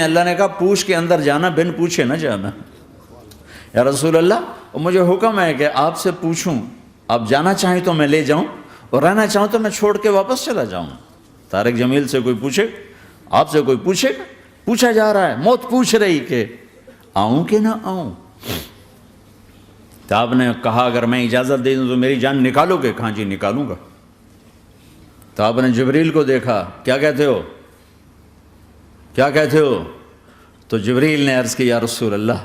اللہ نے کہا پوچھ کے اندر جانا، بن پوچھے نہ جانا۔ یا رسول اللہ مجھے حکم ہے کہ آپ سے پوچھوں، آپ جانا چاہیں تو میں لے جاؤں اور رہنا چاہوں تو میں چھوڑ کے واپس چلا جاؤں۔ طارق جمیل سے کوئی پوچھے، آپ سے کوئی پوچھے، پوچھا جا رہا ہے، موت پوچھ رہی کہ آؤں کہ نہ آؤں۔ تو آپ نے کہا اگر میں اجازت دے دوں تو میری جان نکالو گے؟ کہاں جی نکالوں گا۔ تو آپ نے جبریل کو دیکھا، کیا کہتے ہو، کیا کہتے ہو؟ تو جبریل نے عرض کی یا رسول اللہ،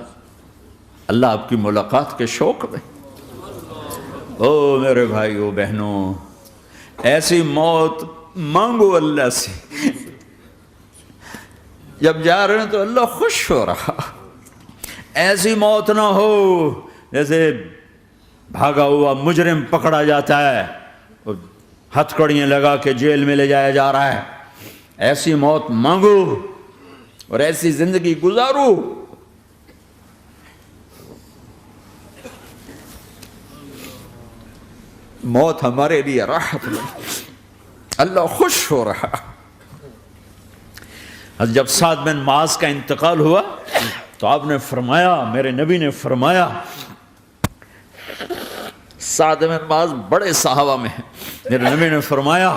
اللہ آپ کی ملاقات کے شوق میں۔ او میرے بھائیو بہنوں، ایسی موت مانگو اللہ سے، جب جا رہے ہیں تو اللہ خوش ہو رہا۔ ایسی موت نہ ہو جیسے بھاگا ہوا مجرم پکڑا جاتا ہے اور ہتھکڑیاں لگا کے جیل میں لے جایا جا رہا ہے۔ ایسی موت مانگو اور ایسی زندگی گزارو۔ موت ہمارے لیے راحت ہے، اللہ خوش ہو رہا۔ جب سعد بن معاذ کا انتقال ہوا تو آپ نے فرمایا، میرے نبی نے فرمایا، سعد بن معاذ بڑے صحابہ میں ہیں، میرے نبی نے فرمایا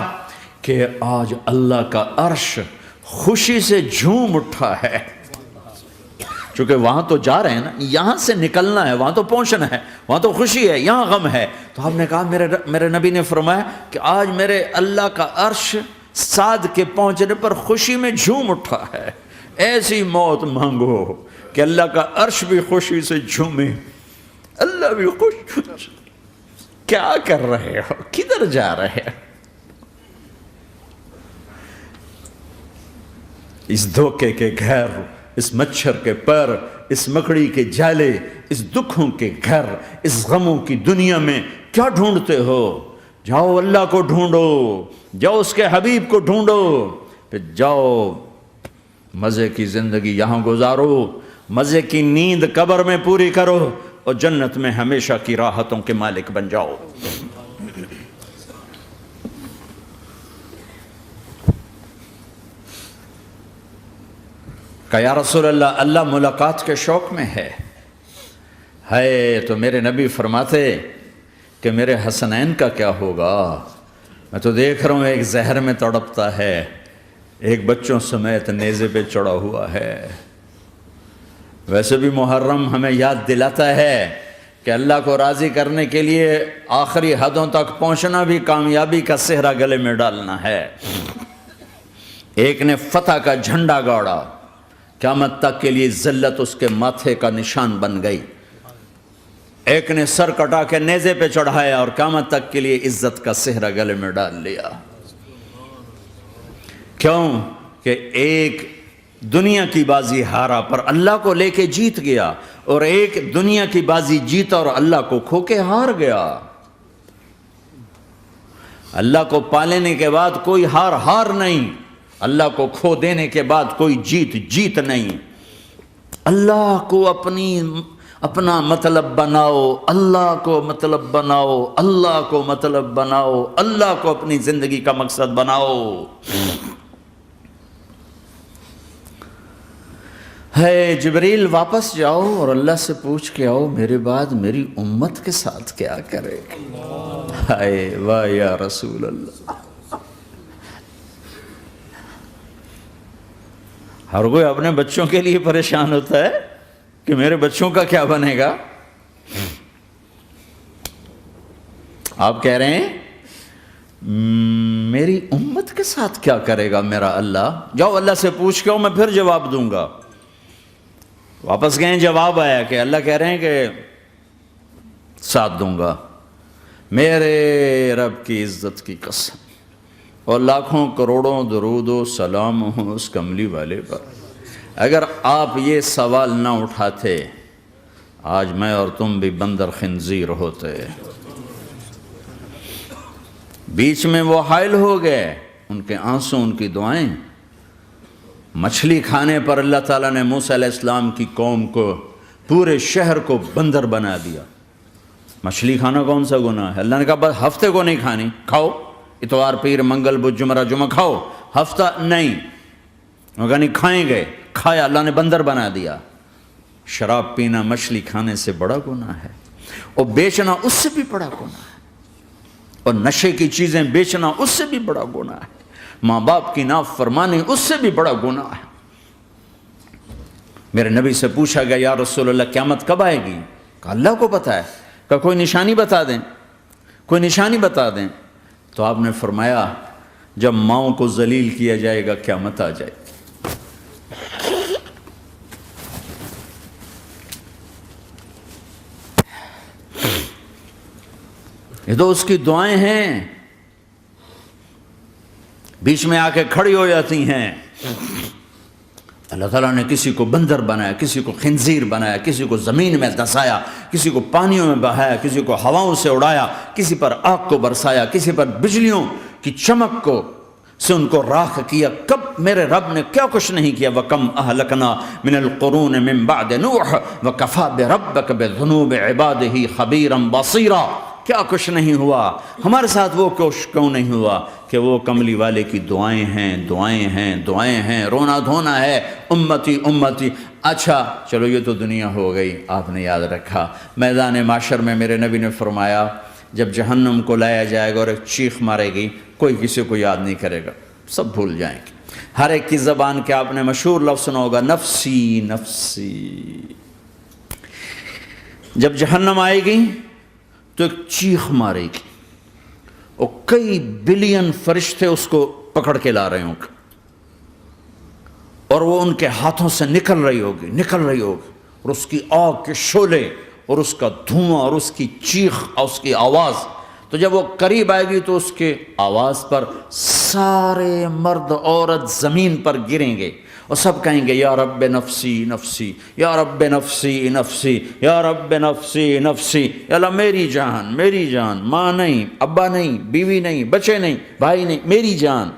کہ آج اللہ کا عرش خوشی سے جھوم اٹھا ہے۔ چونکہ وہاں تو جا رہے ہیں نا، یہاں سے نکلنا ہے، وہاں تو پہنچنا ہے، وہاں تو خوشی ہے، یہاں غم ہے۔ تو آپ نے کہا، میرے نبی نے فرمایا کہ آج میرے اللہ کا عرش سعد کے پہنچنے پر خوشی میں جھوم اٹھا ہے۔ ایسی موت مانگو کہ اللہ کا عرش بھی خوشی سے جھومے، اللہ بھی خوش۔ کیا کر رہے ہو، کدھر جا رہے ہو؟ اس دھوکے کے گھر، اس مچھر کے پر، اس مکڑی کے جالے، اس دکھوں کے گھر، اس غموں کی دنیا میں کیا ڈھونڈتے ہو؟ جاؤ اللہ کو ڈھونڈو، جاؤ اس کے حبیب کو ڈھونڈو، پھر جاؤ مزے کی زندگی یہاں گزارو، مزے کی نیند قبر میں پوری کرو اور جنت میں ہمیشہ کی راحتوں کے مالک بن جاؤ۔ کہ یا رسول اللہ، اللہ ملاقات کے شوق میں ہے۔ تو میرے نبی فرماتے کہ میرے حسنین کا کیا ہوگا؟ میں تو دیکھ رہا ہوں ایک زہر میں تڑپتا ہے، ایک بچوں سمیت نیزے پہ چڑھا ہوا ہے۔ ویسے بھی محرم ہمیں یاد دلاتا ہے کہ اللہ کو راضی کرنے کے لیے آخری حدوں تک پہنچنا بھی کامیابی کا صحرا گلے میں ڈالنا ہے۔ ایک نے فتح کا جھنڈا گاڑا، قیامت تک کے لیے ذلت اس کے ماتھے کا نشان بن گئی۔ ایک نے سر کٹا کے نیزے پہ چڑھایا اور قیامت تک کے لیے عزت کا صحرا گلے میں ڈال لیا۔ کیوں کہ ایک دنیا کی بازی ہارا پر اللہ کو لے کے جیت گیا، اور ایک دنیا کی بازی جیتا اور اللہ کو کھو کے ہار گیا۔ اللہ کو پالینے کے بعد کوئی ہار نہیں، اللہ کو کھو دینے کے بعد کوئی جیت نہیں۔ اللہ کو اپنا مطلب بناؤ، اللہ کو مطلب بناؤ، اللہ کو مطلب بناؤ، اللہ کو اپنی زندگی کا مقصد بناؤ۔ جبریل واپس جاؤ اور اللہ سے پوچھ کے آؤ میرے بعد میری امت کے ساتھ کیا کرے گا۔ واہ یا رسول اللہ۔ ہر کوئی اپنے بچوں کے لیے پریشان ہوتا ہے کہ میرے بچوں کا کیا بنے گا۔ آپ کہہ رہے ہیں میری امت کے ساتھ کیا کرے گا میرا اللہ؟ جاؤ اللہ سے پوچھ کے آؤ، میں پھر جواب دوں گا۔ واپس گئے، جواب آیا کہ اللہ کہہ رہے ہیں کہ ساتھ دوں گا، میرے رب کی عزت کی قسم، اور لاکھوں کروڑوں درود و سلام ہوں اس کملی والے پر۔ اگر آپ یہ سوال نہ اٹھاتے آج میں اور تم بھی بندر خنزیر ہوتے۔ بیچ میں وہ حائل ہو گئے، ان کے آنسو، ان کی دعائیں۔ مچھلی کھانے پر اللہ تعالیٰ نے موسیٰ علیہ السلام کی قوم کو، پورے شہر کو بندر بنا دیا۔ مچھلی کھانا کون سا گناہ ہے؟ اللہ نے کہا بس ہفتے کو نہیں کھانی، کھاؤ، اتوار پیر منگل بدھ جمعہ جمعہ کھاؤ، ہفتہ نہیں۔ وہ کہا نہیں، کھائیں گے، کھایا اللہ نے بندر بنا دیا۔ شراب پینا مچھلی کھانے سے بڑا گناہ ہے، اور بیچنا اس سے بھی بڑا گناہ ہے، اور نشے کی چیزیں بیچنا اس سے بھی بڑا گناہ ہے، ماں باپ کی نافرمانی اس سے بھی بڑا گناہ ہے۔ میرے نبی سے پوچھا گیا یا رسول اللہ قیامت کب آئے گی؟ کہا اللہ کو پتہ ہے۔ کہا کوئی نشانی بتا دیں، کوئی نشانی بتا دیں۔ تو آپ نے فرمایا جب ماؤں کو ذلیل کیا جائے گا قیامت آ جائے گی۔ یہ تو اس کی دعائیں ہیں، بیچ میں آ کے کھڑی ہو جاتی ہیں۔ اللہ تعالیٰ نے کسی کو بندر بنایا، کسی کو خنزیر بنایا، کسی کو زمین میں دھسایا، کسی کو پانیوں میں بہایا، کسی کو ہواؤں سے اڑایا، کسی پر آگ کو برسایا، کسی پر بجلیوں کی چمک کو سے ان کو راکھ کیا۔ کب میرے رب نے کیا کچھ نہیں کیا۔ وَكَمْ أَهْلَكْنَا مِنَ الْقُرُونِ مِنْ بَعْدِ نُوحٍ وَكَفَى بِرَبِّكَ بِذُنُوبِ عِبَادِهِ خَبِيرًا بَصِيرًا۔ کیا کچھ نہیں ہوا ہمارے ساتھ، وہ کچھ کیوں نہیں ہوا کہ وہ کملی والے کی دعائیں ہیں، دعائیں ہیں، دعائیں ہیں، رونا دھونا ہے، امتی امتی۔ اچھا چلو یہ تو دنیا ہو گئی، آپ نے یاد رکھا میدان معاشر میں میرے نبی نے فرمایا جب جہنم کو لایا جائے گا اور ایک چیخ مارے گی، کوئی کسی کو یاد نہیں کرے گا، سب بھول جائیں گے۔ ہر ایک کی زبان کے آپ نے مشہور لفظ سنا ہوگا نفسی نفسی۔ جب جہنم آئے گی تو ایک چیخ مارے گی اور کئی بلین فرشتے اس کو پکڑ کے لا رہے ہوں گے، اور وہ ان کے ہاتھوں سے نکل رہی ہوگی اور اس کی آگ کے شعلے اور اس کا دھواں اور اس کی چیخ اور اس کی آواز، تو جب وہ قریب آئے گی تو اس کے آواز پر سارے مرد عورت زمین پر گریں گے اور سب کہیں گے یا رب نفسی نفسی، یا رب نفسی نفسی، یا رب نفسی نفسی۔ یا اللہ میری جان، میری جان، ماں نہیں، ابا نہیں، بیوی نہیں، بچے نہیں، بھائی نہیں، میری جان۔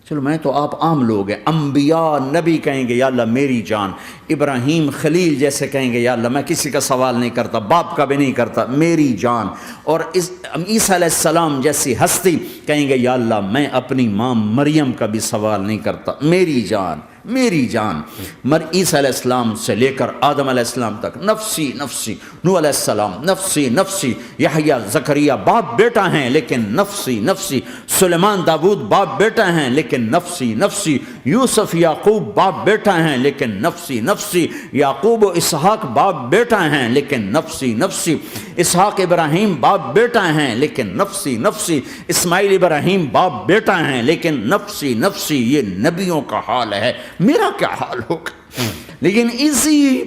چلو میں تو آپ عام لوگ ہیں، انبیاء نبی کہیں گے یا اللہ میری جان، ابراہیم خلیل جیسے کہیں گے یا اللہ میں کسی کا سوال نہیں کرتا، باپ کا بھی نہیں کرتا، میری جان۔ اور عیسیٰ علیہ السلام جیسی ہستی کہیں گے یا اللہ میں اپنی ماں مریم کا بھی سوال نہیں کرتا، میری جان، میری جان۔ عیسیٰ علیہ السلام سے لے کر آدم علیہ السلام تک نفسی نفسی، نوح علیہ السلام نفسی نفسی، یحییٰ زکریا باپ بیٹا ہیں لیکن نفسی نفسی، سلیمان داؤد باپ بیٹا ہیں لیکن نفسی نفسی، یوسف یعقوب باپ بیٹا ہیں لیکن نفسی نفسی، یعقوب و اسحاق باپ بیٹا ہیں لیکن نفسی نفسی، اسحاق ابراہیم باپ بیٹا ہیں لیکن نفسی نفسی، اسماعیل ابراہیم باپ بیٹا ہیں لیکن نفسی نفسی۔ یہ نبیوں کا حال ہے، میرا کیا حال ہوگا؟ لیکن اسی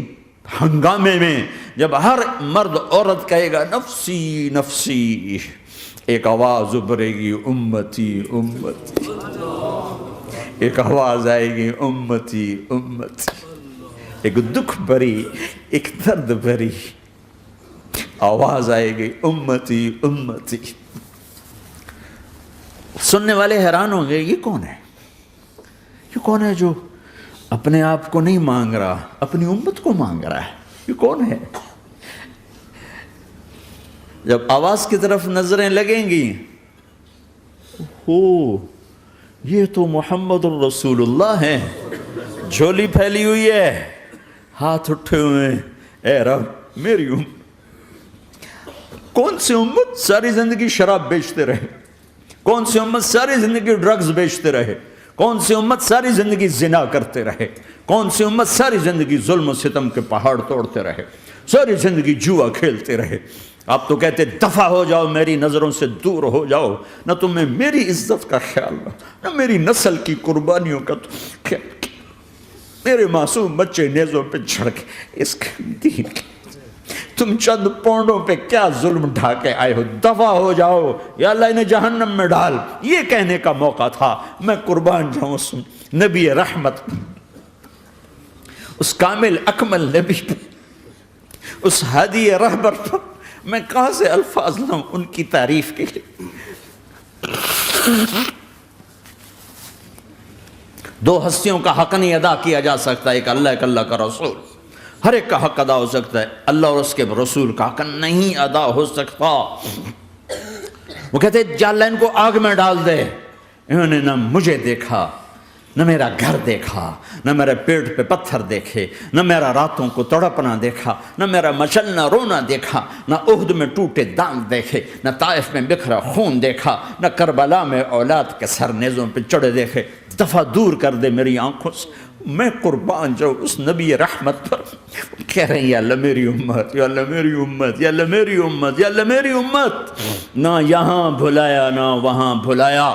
ہنگامے میں جب ہر مرد عورت کہے گا نفسی نفسی، ایک آواز ابھرے گی امتی امتی، ایک آواز آئے گی امتی امتی، ایک دکھ بھری، ایک درد بھری آواز آئے گی امتی امتی۔ سننے والے حیران ہوں گے یہ کون ہے، یہ کون ہے جو اپنے آپ کو نہیں مانگ رہا، اپنی امت کو مانگ رہا ہے، یہ کون ہے؟ جب آواز کی طرف نظریں لگیں گی، ہو یہ تو محمد الرسول اللہ ہے، جھولی پھیلی ہوئی ہے، ہاتھ اٹھے ہوئے ہیں، اے رب میری امت۔ کون سی امت ساری زندگی شراب بیچتے رہے، کون سی امت ساری زندگی ڈرگز بیچتے رہے، کون سی امت ساری زندگی زنا کرتے رہے، کون سی امت ساری زندگی ظلم و ستم کے پہاڑ توڑتے رہے، ساری زندگی جوا کھیلتے رہے۔ آپ تو کہتے دفع ہو جاؤ، میری نظروں سے دور ہو جاؤ، نہ تمہیں میری عزت کا خیال نہ میری نسل کی قربانیوں کا خیال، میرے معصوم بچے نیزوں پہ چڑھ کے اس دین کے تم چند پونڈوں پہ کیا ظلم ڈھا کے آئے ہو، دفع ہو جاؤ یا اللہ انہیں جہنم میں ڈال۔ یہ کہنے کا موقع تھا، میں قربان جاؤں اس نبی رحمت، اس کامل اکمل نبی پہ، اس ہادی رہبر پر میں کہاں سے الفاظ لاؤں ان کی تعریف کے لیے۔ دو ہستیوں کا حق نہیں ادا کیا جا سکتا، ایک اللہ، ایک اللہ کا رسول۔ ہر ایک کا حق ادا ہو سکتا ہے، اللہ اور اس کے رسول کا حق نہیں ادا ہو سکتا۔ وہ کہتے جا اللہ ان کو آگ میں ڈال دے، انہوں نے نہ مجھے دیکھا نہ میرا گھر دیکھا، نہ میرے پیٹ پہ پتھر دیکھے، نہ میرا راتوں کو تڑپنا دیکھا، نہ میرا مچلنا رونا دیکھا، نہ احد میں ٹوٹے دانت دیکھے، نہ طائف میں بکھرا خون دیکھا، نہ کربلا میں اولاد کے سر نیزوں پہ چڑھے دیکھے۔ دفعہ دور کر دے میری آنکھوں سے، میں قربان جاؤں اس نبی رحمت پر۔ کہہ رہے ہیں یا اللہ میری امت، یا اللہ میری امت، یا اللہ میری امت، یا اللہ میری امت، نہ یہاں بھلایا نہ وہاں بھلایا۔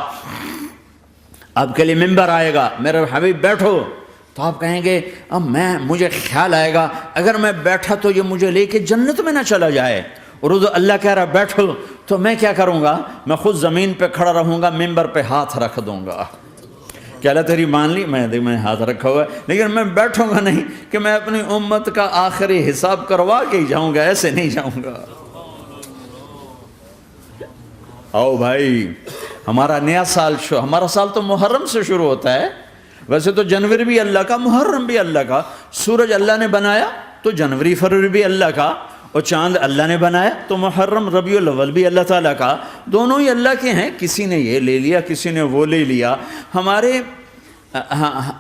آپ کے لیے ممبر آئے گا، میرے حبیب بیٹھو، تو آپ کہیں گے اب مجھے خیال آئے گا اگر میں بیٹھا تو یہ مجھے لے کے جنت میں نہ چلا جائے، اور اللہ کہہ رہا بیٹھو تو میں کیا کروں گا؟ میں خود زمین پہ کھڑا رہوں گا، ممبر پہ ہاتھ رکھ دوں گا کہ اللہ تیری مان لی، میں ہاتھ رکھا ہوا ہے، لیکن میں بیٹھوں گا نہیں کہ میں اپنی امت کا آخری حساب کروا کے ہی جاؤں گا، ایسے نہیں جاؤں گا۔ آؤ بھائی، ہمارا نیا سال ہمارا سال تو محرم سے شروع ہوتا ہے، ویسے تو جنوری بھی اللہ کا، محرم بھی اللہ کا، سورج اللہ نے بنایا تو جنوری فروری بھی اللہ کا، اور چاند اللہ نے بنایا تو محرم ربیع الاول بھی اللہ تعالیٰ کا، دونوں ہی اللہ کے ہیں، کسی نے یہ لے لیا کسی نے وہ لے لیا۔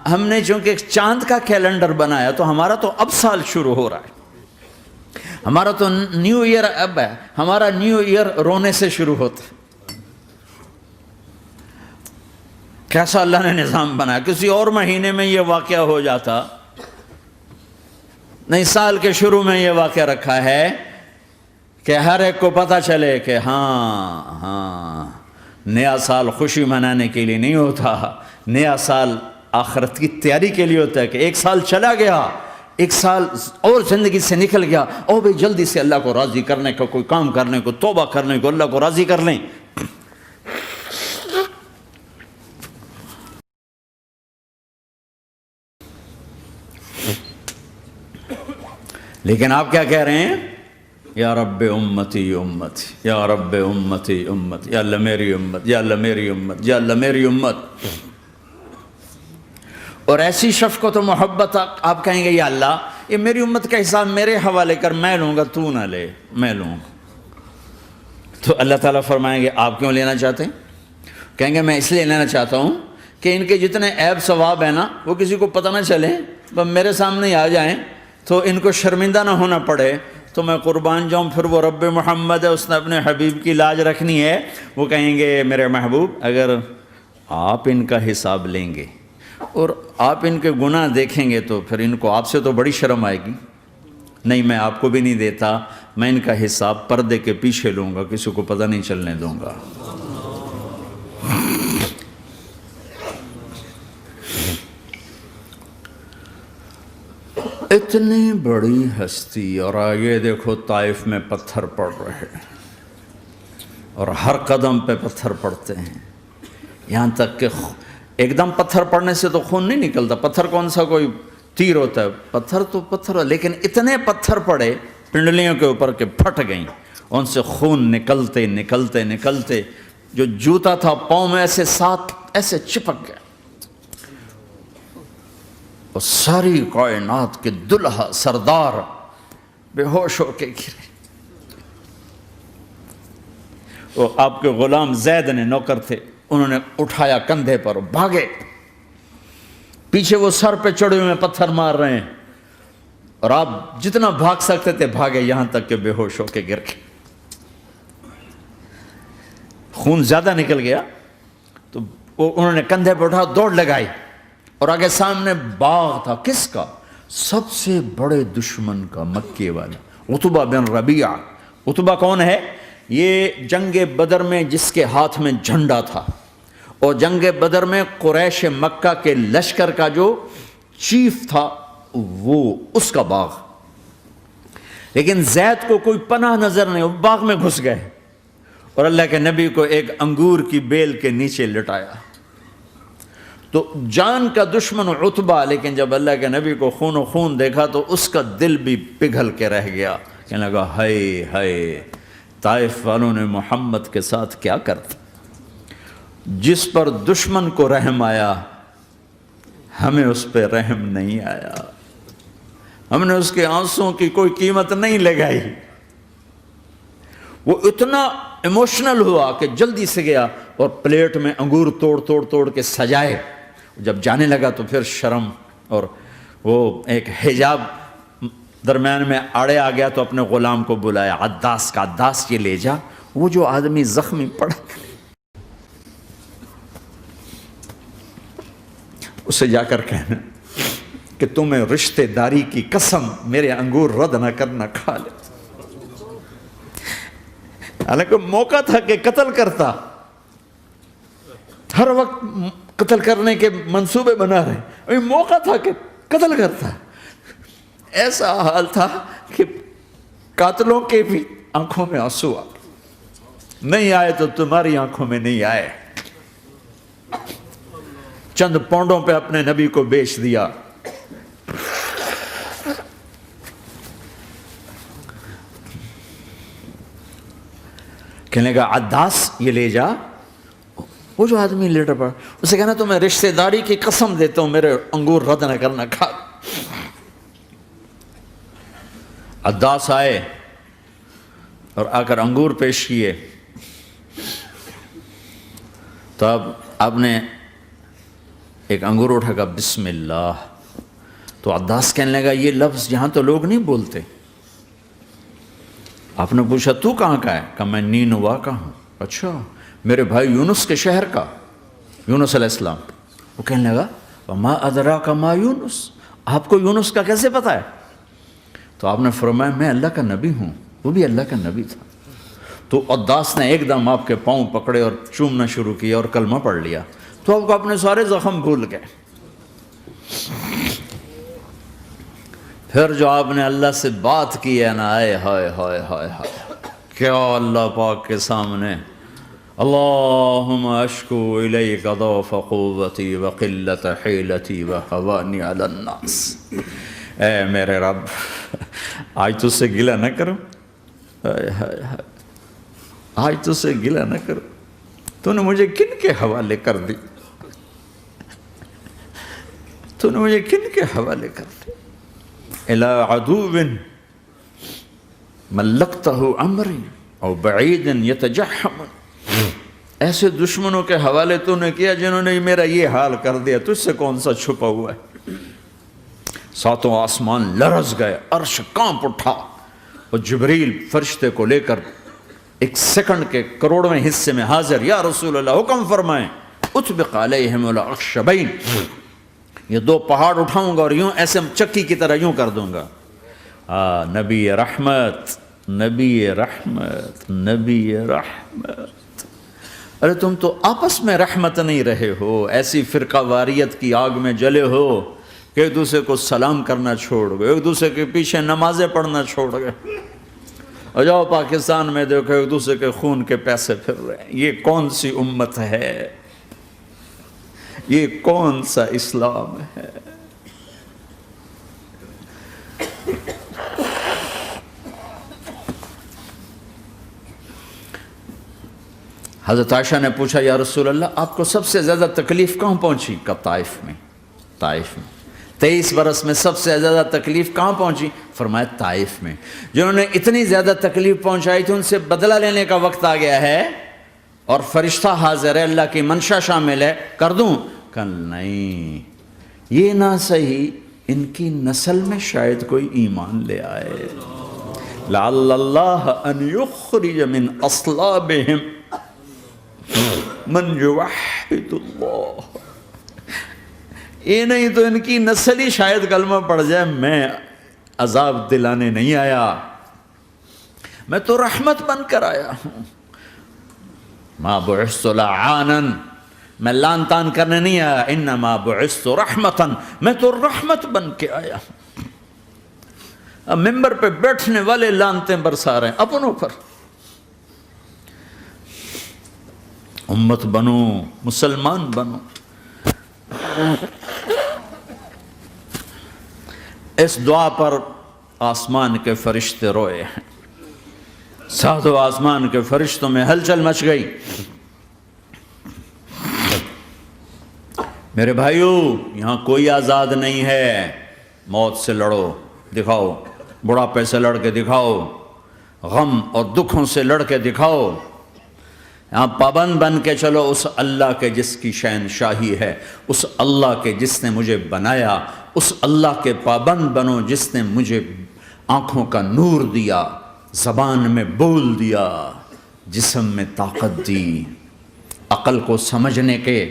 ہم نے چونکہ چاند کا کیلنڈر بنایا تو ہمارا تو اب سال شروع ہو رہا ہے، ہمارا تو نیو ایئر اب ہے، ہمارا نیو ایئر رونے سے شروع ہوتا ہے۔ کیسا اللہ نے نظام بنایا، کسی اور مہینے میں یہ واقعہ ہو جاتا، نہیں سال کے شروع میں یہ واقعہ رکھا ہے کہ ہر ایک کو پتہ چلے کہ ہاں نیا سال خوشی منانے کے لیے نہیں ہوتا، نیا سال آخرت کی تیاری کے لیے ہوتا ہے کہ ایک سال چلا گیا، ایک سال اور زندگی سے نکل گیا، او بھئی جلدی سے اللہ کو راضی کرنے کا کوئی کام کرنے کو، توبہ کرنے کو، اللہ کو راضی کر لیں۔ لیکن آپ کیا کہہ رہے ہیں؟ یا رب امتی امت، یا رب امتی امت، یا اللہ میری امت، یا اللہ میری امت، یا اللہ میری امت۔ اور ایسی شفقت و محبت آپ کہیں گے یا اللہ یہ میری امت کا حساب میرے حوالے کر، میں لوں گا، تو نہ لے، میں لوں گا۔ تو اللہ تعالیٰ فرمائیں گے آپ کیوں لینا چاہتے ہیں؟ کہیں گے میں اس لیے لینا چاہتا ہوں کہ ان کے جتنے عیب ثواب ہیں نا وہ کسی کو پتہ نہ چلے، بس میرے سامنے ہی آ جائیں تو ان کو شرمندہ نہ ہونا پڑے، تو میں قربان جاؤں۔ پھر وہ رب محمد ہے، اس نے اپنے حبیب کی لاج رکھنی ہے، وہ کہیں گے میرے محبوب اگر آپ ان کا حساب لیں گے اور آپ ان کے گناہ دیکھیں گے تو پھر ان کو آپ سے تو بڑی شرم آئے گی، نہیں میں آپ کو بھی نہیں دیتا، میں ان کا حساب پردے کے پیچھے لوں گا، کسی کو پتہ نہیں چلنے دوں گا۔ اتنی بڑی ہستی، اور آگے دیکھو طائف میں پتھر پڑ رہے ہیں اور ہر قدم پہ پتھر پڑتے ہیں، یہاں تک کہ ایک دم پتھر پڑنے سے تو خون نہیں نکلتا، پتھر کون سا کوئی تیر ہوتا ہے، پتھر تو پتھر، لیکن اتنے پتھر پڑے پنڈلیوں کے اوپر کہ پھٹ گئیں، ان سے خون نکلتے نکلتے نکلتے جو جوتا تھا پاؤں میں ایسے ساتھ ایسے چپک گیا، اور ساری کائنات کے دلہا سردار بے ہوش ہو کے گرے۔ وہ آپ کے غلام زید نے نوکر تھے، انہوں نے اٹھایا کندھے پر، بھاگے، پیچھے وہ سر پہ چڑھے ہوئے پتھر مار رہے ہیں، اور آپ جتنا بھاگ سکتے تھے بھاگے، یہاں تک کہ بے ہوش ہو کے گر گئے۔ خون زیادہ نکل گیا تو انہوں نے کندھے پہ اٹھا دوڑ لگائی، اور آگے سامنے باغ تھا، کس کا؟ سب سے بڑے دشمن کا، مکے والا عتبہ بن ربیعہ۔ عتبہ کون ہے؟ یہ جنگ بدر میں جس کے ہاتھ میں جھنڈا تھا، اور جنگ بدر میں قریش مکہ کے لشکر کا جو چیف تھا وہ اس کا باغ۔ لیکن زید کو کوئی پناہ نظر نہیں، وہ باغ میں گھس گئے اور اللہ کے نبی کو ایک انگور کی بیل کے نیچے لٹایا۔ تو جان کا دشمن عتبہ، لیکن جب اللہ کے نبی کو خون و خون دیکھا تو اس کا دل بھی پگھل کے رہ گیا، کہنے لگا ہائے ہائے، طائف والوں نے محمد کے ساتھ کیا کرتا، جس پر دشمن کو رحم آیا ہمیں اس پہ رحم نہیں آیا، ہم نے اس کے آنسوں کی کوئی قیمت نہیں لگائی۔ وہ اتنا ایموشنل ہوا کہ جلدی سے گیا اور پلیٹ میں انگور توڑ توڑ توڑ کے سجائے، جب جانے لگا تو پھر شرم اور وہ ایک حجاب درمیان میں آڑے آ گیا تو اپنے غلام کو بلایا، عداس کا، عداس یہ لے جا وہ جو آدمی زخمی پڑا، اسے جا کر کہنا کہ تمہیں رشتہ داری کی قسم میرے انگور رد نہ کرنا، کھا لے۔ حالانکہ موقع تھا کہ قتل کرتا، ہر وقت قتل کرنے کے منصوبے بنا رہے، ابھی موقع تھا کہ قتل کرتا۔ ایسا حال تھا کہ قاتلوں کے بھی آنکھوں میں آنسو آ گئے، نہیں آئے تو تمہاری آنکھوں میں نہیں آئے۔ چند پونڈوں پہ اپنے نبی کو بیچ دیا۔ کہنے لگا عداس یہ لے جا، وہ جو آدمی لیٹر پڑا، اسے کہنا تو میں رشتہ داری کی قسم دیتا ہوں میرے انگور رد نہ کرنا، کھا۔ عداس آئے اور آ کر انگور پیش کیے، تو اب آپ نے ایک انگور اٹھا کر بسم اللہ، تو عداس کہنے لگا یہ لفظ یہاں تو لوگ نہیں بولتے۔ آپ نے پوچھا تو کہاں کا ہے؟ کہا میں نینوا کا ہوں۔ اچھا، میرے بھائی یونس کے شہر کا، یونس علیہ السلام۔ وہ کہنے لگا وما ادراک ما یونس، آپ کو یونس کا کیسے پتا ہے؟ تو آپ نے فرمایا میں اللہ کا نبی ہوں، وہ بھی اللہ کا نبی تھا۔ تو عداس نے ایک دم آپ کے پاؤں پکڑے اور چومنا شروع کیا اور کلمہ پڑھ لیا، تو آپ کو اپنے سارے زخم بھول گئے۔ پھر جو آپ نے اللہ سے بات کی ہے نا، آئے ہائے ہائے ہائے ہائے، کیا اللہ پاک کے سامنے اللہم اشکو الیک ضعف قوتی وقلت حیلتی وہوانی علی الناس، اے میرے رب آج تجھ سے گلہ نہ کرو، آج تجھ سے گلہ نہ کرو، تو نے مجھے کن کے حوالے کر دی، تو نے مجھے کن کے حوالے کر دی، الی عدو ملکتہ امری او بعید یتجحم، ایسے دشمنوں کے حوالے تو نے کیا جنہوں نے میرا یہ حال کر دیا، تجھ سے کون سا چھپا ہوا ہے۔ ساتوں آسمان لرز گئے، عرش کانپ اٹھا، اور جبریل فرشتے کو لے کر ایک سیکنڈ کے کروڑویں حصے میں حاضر، یا رسول اللہ حکم فرمائیں اطبق علیہم الاخشبین، یہ دو پہاڑ اٹھاؤں گا اور یوں ایسے چکی کی طرح یوں کر دوں گا۔ نبی رحمت، نبی رحمت، نبی رحمت۔ ارے تم تو آپس میں رحمت نہیں رہے ہو، ایسی فرقہ واریت کی آگ میں جلے ہو کہ ایک دوسرے کو سلام کرنا چھوڑ گئے، ایک دوسرے کے پیچھے نمازیں پڑھنا چھوڑ گئے، اور جاؤ پاکستان میں دیکھو ایک دوسرے کے خون کے پیسے پھر رہے ہیں۔ یہ کون سی امت ہے؟ یہ کون سا اسلام ہے؟ حضرت عائشہ نے پوچھا یا رسول اللہ آپ کو سب سے زیادہ تکلیف کہاں پہنچی؟ کہا طائف میں، طائف میں۔ 23 برس میں سب سے زیادہ تکلیف کہاں پہنچی؟ فرمایا طائف میں۔ جنہوں نے اتنی زیادہ تکلیف پہنچائی تھی ان سے بدلہ لینے کا وقت آ گیا ہے، اور فرشتہ حاضر ہے، اللہ کی منشا شامل ہے، کر دوں؟ کہ نہیں، یہ نہ صحیح، ان کی نسل میں شاید کوئی ایمان لے آئے، لعل اللہ ان یخرج من اصلابہم من یوحد اللہ، یہ نہیں تو ان کی نسل ہی شاید کلمہ پڑ جائے۔ میں عذاب دلانے نہیں آیا، میں تو رحمت بن کر آیا ہوں۔ ما بعثت لعانا، میں لان تان کرنے نہیں آیا، انما بعثت رحمتا، میں تو رحمت بن کے آیا ہوں۔ اب ممبر پہ بیٹھنے والے لانتیں برسا رہے ہیں اپنوں پر۔ امت بنو، مسلمان بنو۔ اس دعا پر آسمان کے فرشتے روئے ہیں، ساتوں آسمان کے فرشتوں میں ہلچل مچ گئی۔ میرے بھائیو، یہاں کوئی آزاد نہیں ہے، موت سے لڑو، دکھاؤ، بڑھاپے سے لڑ کے دکھاؤ، غم اور دکھوں سے لڑ کے دکھاؤ، یہاں پابند بن کے چلو اس اللہ کے جس کی شہنشاہی ہے، اس اللہ کے جس نے مجھے بنایا، اس اللہ کے پابند بنو جس نے مجھے آنکھوں کا نور دیا، زبان میں بول دیا، جسم میں طاقت دی، عقل کو سمجھنے کے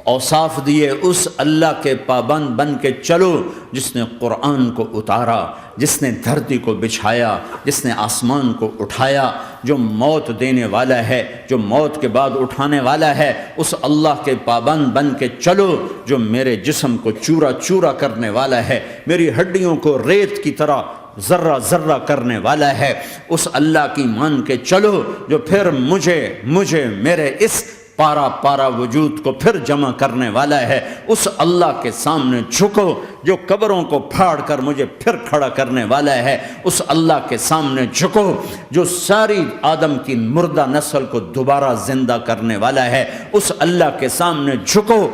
اوصاف دیے۔ اس اللہ کے پابند بن کے چلو جس نے قرآن کو اتارا، جس نے دھرتی کو بچھایا، جس نے آسمان کو اٹھایا، جو موت دینے والا ہے، جو موت کے بعد اٹھانے والا ہے۔ اس اللہ کے پابند بن کے چلو جو میرے جسم کو چورا چورا کرنے والا ہے، میری ہڈیوں کو ریت کی طرح ذرہ ذرہ کرنے والا ہے۔ اس اللہ کی مان کے چلو جو پھر مجھے میرے اس پارا پارا وجود کو پھر جمع کرنے والا ہے۔ اس اللہ کے سامنے جھکو جو قبروں کو پھاڑ کر مجھے پھر کھڑا کرنے والا ہے۔ اس اللہ کے سامنے جھکو جو ساری آدم کی مردہ نسل کو دوبارہ زندہ کرنے والا ہے۔ اس اللہ کے سامنے جھکو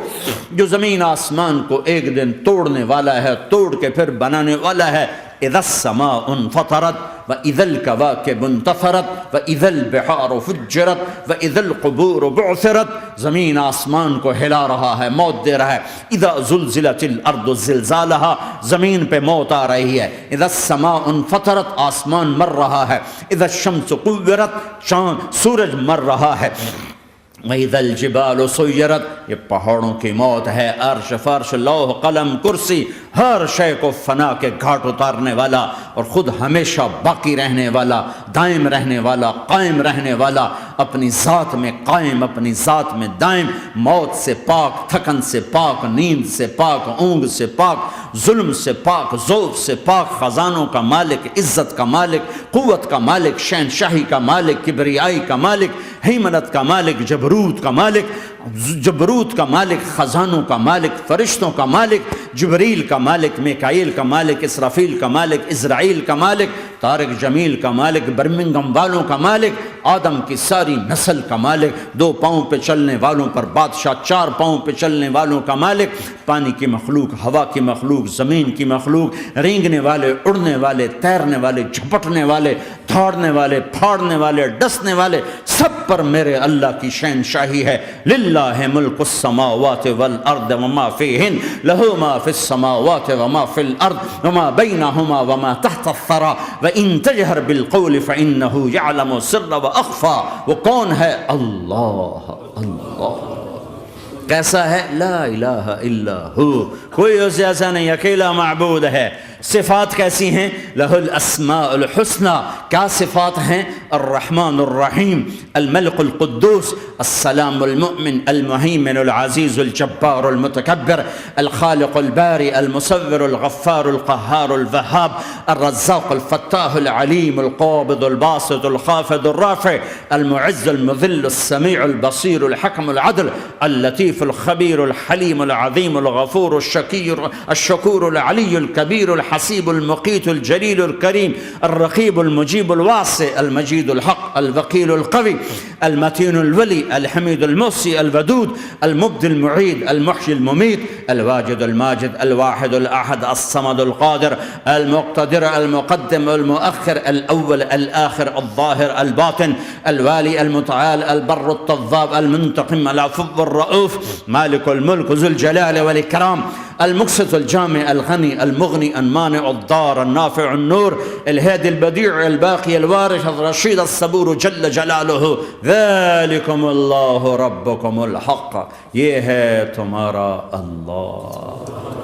جو زمین آسمان کو ایک دن توڑنے والا ہے، توڑ کے پھر بنانے والا ہے۔ اذا السماء انفطرت واذا الكواكب انتثرت واذا البحار فجرت واذا القبور بعثرت، زمین آسمان کو ہلا رہا ہے، موت دے رہا ہے۔ اذا زلزلت الارض زلزالها، زمین پہ موت آ رہی ہے۔ اذا السماء انفطرت، آسمان مر رہا ہے۔ اذا الشمس قورت، چاند سورج مر رہا ہے۔ وَإِذَا الْجِبَالُ سُيِّرَتْ، یہ پہاڑوں کی موت ہے۔ عرش فرش لوح قلم کرسی ہر شے کو فنا کے گھاٹ اتارنے والا اور خود ہمیشہ باقی رہنے والا، دائم رہنے والا، قائم رہنے والا، اپنی ذات میں قائم، اپنی ذات میں دائم، موت سے پاک، تھکن سے پاک، نیند سے پاک، اونگ سے پاک، ظلم سے پاک، ذوق سے پاک، خزانوں کا مالک، عزت کا مالک، قوت کا مالک، شہنشاہی کا مالک، کبریائی کا مالک، ہیمنت کا مالک، جبروت کا مالک، خزانوں کا مالک، فرشتوں کا مالک، جبریل کا مالک، میکائیل کا مالک، اسرافیل کا مالک، اسرائیل کا مالک، طارق جمیل کا مالک، برمنگم والوں کا مالک، آدم کی ساری نسل کا مالک، 2 پاؤں پہ چلنے والوں پر بادشاہ، 4 پاؤں پہ چلنے والوں کا مالک، پانی کی مخلوق، ہوا کی مخلوق، زمین کی مخلوق، رینگنے والے، اڑنے والے، تیرنے والے، جھپٹنے والے، دھاڑنے والے، پھاڑنے والے، ڈسنے والے، سب پر میرے اللہ کی شہنشاہی ہے۔ للہ ملک السماوات والارض وما فیہن، لہ ما فی السماوات وما فی الارض وما بینہما وما تحت الثری وان تجہر بالقول فانہ یعلم السر واخفی۔ وہ کون ہے؟ اللہ۔ اللہ کیسا ہے؟ لا الہ الا ہو، کوئی اس جیسا نہیں، اکیلا معبود ہے۔ صفات کیسی ہیں؟ لہ الاسماء الحسنى، کیا صفات ہیں؟ الرحمن الرحیم، الملک القدوس، السلام المؤمن، المہیمن العزیز الجبار المتکبر، الخالق الباری المصور الغفار القہار الوہاب، الرزاق الفتاح العلیم القابض الباسط الخافض الرافع، المعز المذل السمیع البصیر الحکم العدل، اللطیف الخبیر الحلیم العظیم الغفور الشکور العلی الکبیر الحسیب المقیت الجلیل الکریم، الرقیب المجیب الواسع، المجید الحق، الوکیل القوی، المتین الولی، الحمید المحصی، الودود، المبدی المعید، المحیی الممیت، الواجد الماجد، الواحد الاحد، الصمد القادر، المقتدر، المقدم، المؤخر، الاول، الاخر، الظاہر، الباطن، الوالی، المتعال، البر التواب، المنتقم، العفو الرؤوف، مالک الملک، ذو الجلال والاکرام، المقسط الجامع الغنی المغنی المانع الضار النافع النور، الهادي البديع الباقي الوارث الرشيد الصبور جل جلالہ، ذلكم اللہ ربكم الحق، یہ ہے تمہارا اللہ۔